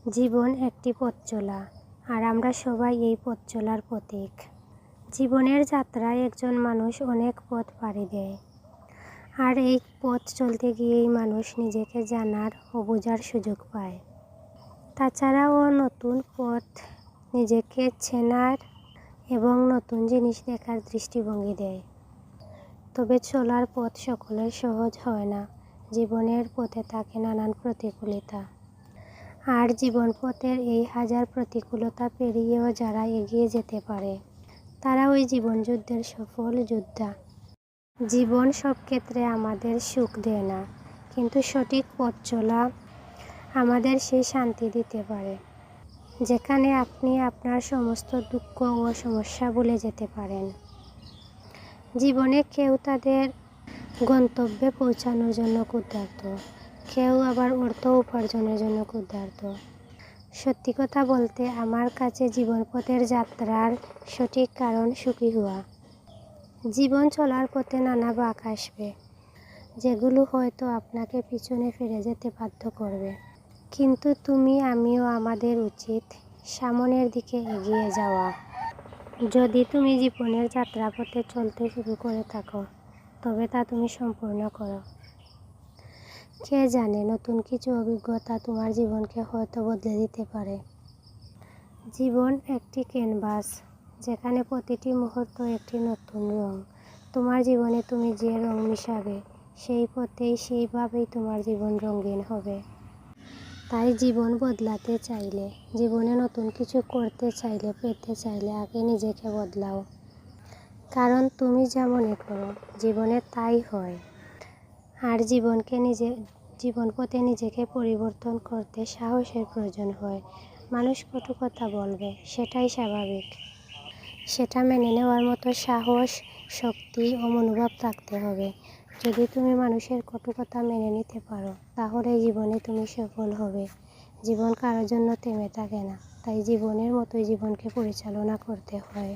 জীবন একটি পথ চলা, আর আমরা সবাই এই পথ চলার পথিক। জীবনের যাত্রায় একজন মানুষ অনেক পথ পাড়ি দেয়, আর এই পথ চলতে গিয়েই মানুষ নিজেকে জানার ও বোঝার সুযোগ পায়। তাছাড়াও নতুন পথ নিজেকে চেনার এবং নতুন জিনিস দেখার দৃষ্টিভঙ্গি দেয়। তবে চলার পথ সকলের সহজ হয় না। জীবনের পথে থাকে নানান প্রতিকূলতা, আর জীবন পথের এই হাজার প্রতিকূলতা পেরিয়েও যারা এগিয়ে যেতে পারে, তারা ওই জীবন যুদ্ধের সফল যোদ্ধা। জীবন সব ক্ষেত্রে আমাদের সুখ দেয় না, কিন্তু সঠিক পথ চলা আমাদের সেই শান্তি দিতে পারে, যেখানে আপনি আপনার সমস্ত দুঃখ ও সমস্যা ভুলে যেতে পারেন। জীবনে কেউ তাদের গন্তব্যে পৌঁছানোর জন্য ক্ষুধার্ত, কেউ আবার অর্থ উপার্জনের জন্য ক্ষুধার্ত। সত্যি কথা বলতে, আমার কাছে জীবন পথের যাত্রার সঠিক কারণ সুখী হওয়া। জীবন চলার পথে নানা বাঁক আসবে, যেগুলো হয়তো আপনাকে পিছনে ফিরে যেতে বাধ্য করবে, কিন্তু আমিও আমাদের উচিত সামনের দিকে এগিয়ে যাওয়া। যদি তুমি জীবনের যাত্রাপথে চলতে শুরু করে থাকো, তবে তা তুমি সম্পূর্ণ করো। কে জানে, নতুন কিছু অভিজ্ঞতা তোমার জীবনকে হয়তো বদলে দিতে পারে। জীবন একটি ক্যানভাস, যেখানে প্রতিটি মুহূর্ত একটি নতুন রং। তোমার জীবনে তুমি যে রং মিশাবে, সেই পথেই সেইভাবেই তোমার জীবন রঙিন হবে। তাই জীবন বদলাতে চাইলে, জীবনে নতুন কিছু করতে চাইলে, পেতে চাইলে আগে নিজেকে বদলাও। কারণ তুমি যা মনে করো, জীবনে তাই হয়। আর জীবন পথে নিজেকে পরিবর্তন করতে সাহসের প্রয়োজন হয়। মানুষ কটু কথা বলবে, সেটাই স্বাভাবিক। সেটা মেনে নেওয়ার মতো সাহস, শক্তি ও মনোভাব থাকতে হবে। যদি তুমি মানুষের কটু কথা মেনে নিতে পারো, তাহলে জীবনে তুমি সফল হবে। জীবন কারোর জন্য থেমে থাকে না, তাই জীবনের মতোই জীবনকে পরিচালনা করতে হয়।